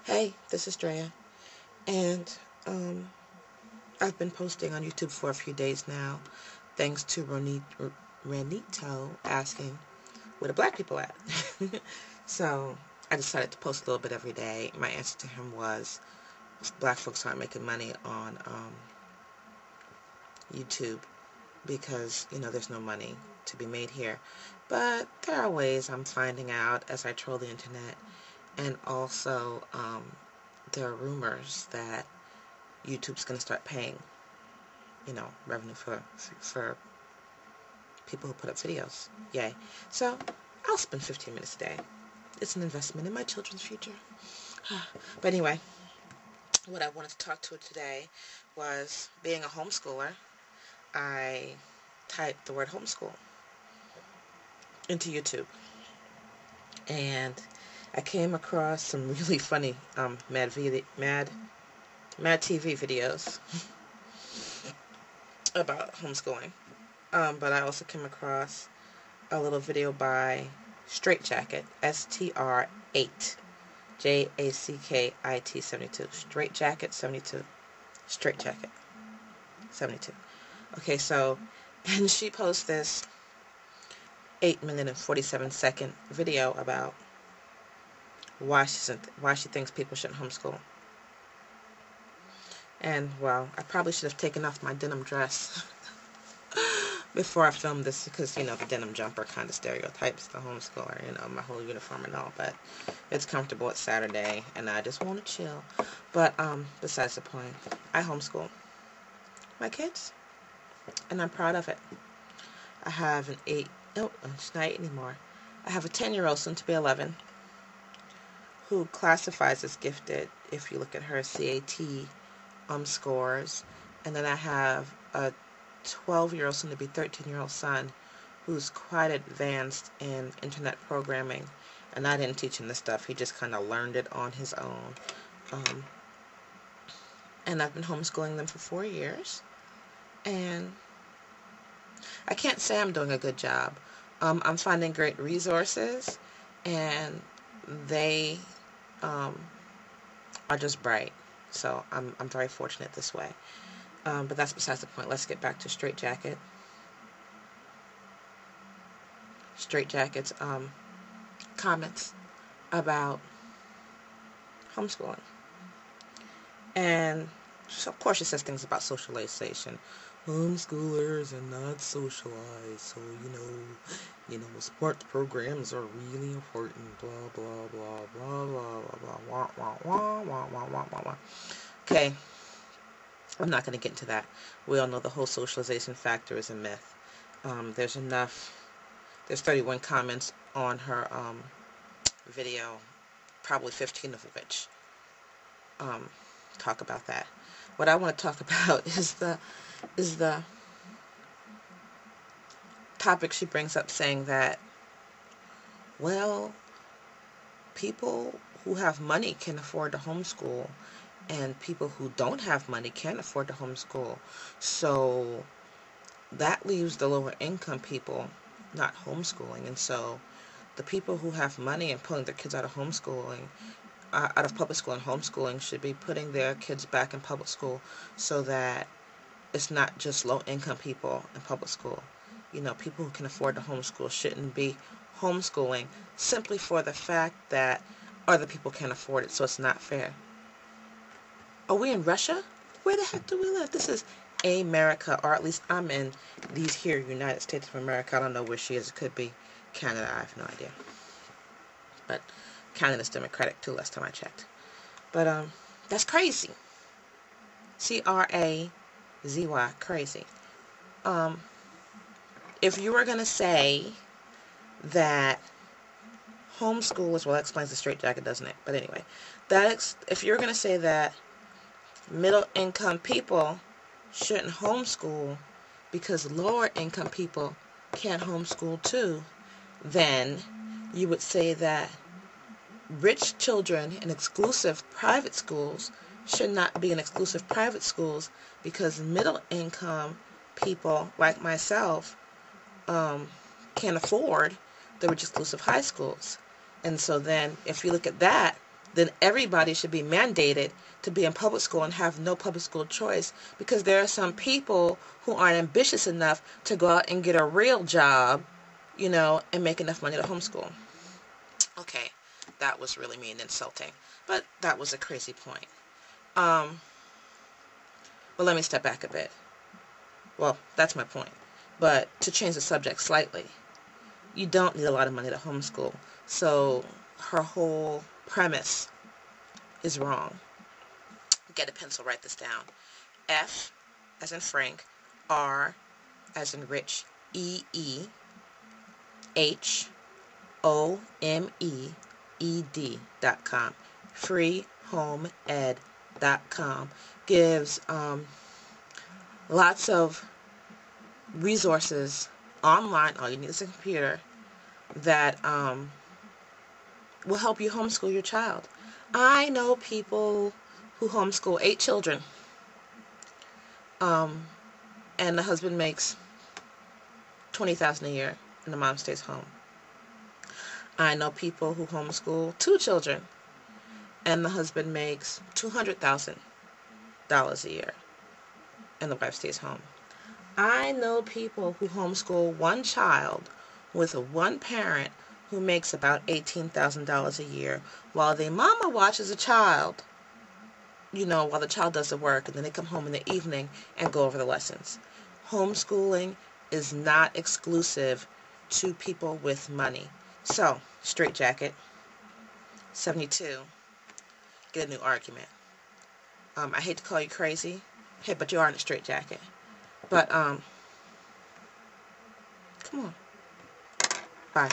Hey, this is Drea, and I've been posting on YouTube for a few days now, thanks to Renito asking, where the black people at? So I decided to post a little bit every day. My answer to him was, black folks aren't making money on YouTube because, there's no money to be made here. But there are ways I'm finding out as I troll the internet, and also there are rumors that YouTube's going to start paying, revenue for people who put up videos. Yay. So I'll spend 15 minutes a day. It's an investment in my children's future. But anyway, what I wanted to talk to today was being a homeschooler. I typed the word homeschool into YouTube, and I came across some really funny Mad TV videos about homeschooling. But I also came across a little video by Straightjacket, STR8, JACKIT 72, Straightjacket 72, Straightjacket 72. Okay, so, and she posts this 8-minute and 47-second video about why she thinks people shouldn't homeschool. And, well, I probably should have taken off my denim dress before I filmed this because, the denim jumper kind of stereotypes the homeschooler, my whole uniform and all, but it's comfortable. It's Saturday, and I just want to chill. But, besides the point, I homeschool my kids, and I'm proud of it. I have it's not 8 anymore. I have a 10-year-old, soon to be 11, who classifies as gifted if you look at her CAT scores. And then I have a 12-year-old, soon to be 13-year-old son who's quite advanced in internet programming. And I didn't teach him this stuff. He just kind of learned it on his own. And I've been homeschooling them for 4 years. And I can't say I'm doing a good job. I'm finding great resources, and they are just bright. So I'm very fortunate this way. But that's besides the point. Let's get back to Straightjacket. Straightjacket's comments about homeschooling. And so, of course, it says things about socialization. Homeschoolers are not socialized, so sports programs are really important. Blah blah blah blah blah blah blah wah wah wah wah wah wah wah. Okay, I'm not going to get into that. We all know the whole socialization factor is a myth. There's 31 comments on her video, probably 15 of which talk about that. What I want to talk about is the topic she brings up, saying that, well, people who have money can afford to homeschool, and people who don't have money can't afford to homeschool. So that leaves the lower income people not homeschooling. And so the people who have money and pulling their kids out of homeschooling, out of public school and homeschooling, should be putting their kids back in public school, so that it's not just low-income people in public school. People who can afford to homeschool shouldn't be homeschooling simply for the fact that other people can't afford it, so it's not fair. Are we in Russia? Where the heck do we live? This is America, or at least I'm in these here United States of America. I don't know where she is. It could be Canada. I have no idea. But Canada's Democratic too, last time I checked. But that's crazy. CRAZY, crazy. If you were going to say that homeschoolers, well, that explains the straitjacket, doesn't it? But anyway, if you're going to say that middle-income people shouldn't homeschool because lower-income people can't homeschool too, then you would say that rich children in exclusive private schools should not be in exclusive private schools because middle-income people like myself can't afford the rich exclusive high schools. And so then, if you look at that, then everybody should be mandated to be in public school and have no public school choice, because there are some people who aren't ambitious enough to go out and get a real job, and make enough money to homeschool. Okay, that was really mean and insulting, but that was a crazy point. Well, let me step back a bit. Well, that's my point. But to change the subject slightly, you don't need a lot of money to homeschool. So her whole premise is wrong. Get a pencil, write this down. F as in Frank, R as in Rich, EEHOMEED.com. freehomeed.com gives lots of resources online. All you need is a computer that will help you homeschool your child. I know people who homeschool 8 children, and the husband makes $20,000 a year, and the mom stays home. I know people who homeschool 2 children, and the husband makes $200,000 a year, and the wife stays home. I know people who homeschool 1 child with 1 parent who makes about $18,000 a year, while the mama watches a child, while the child does the work, and then they come home in the evening and go over the lessons. Homeschooling is not exclusive to people with money. So, straitjacket, 72, get a new argument. I hate to call you crazy, hey, but you are in a straitjacket. But, come on. Bye.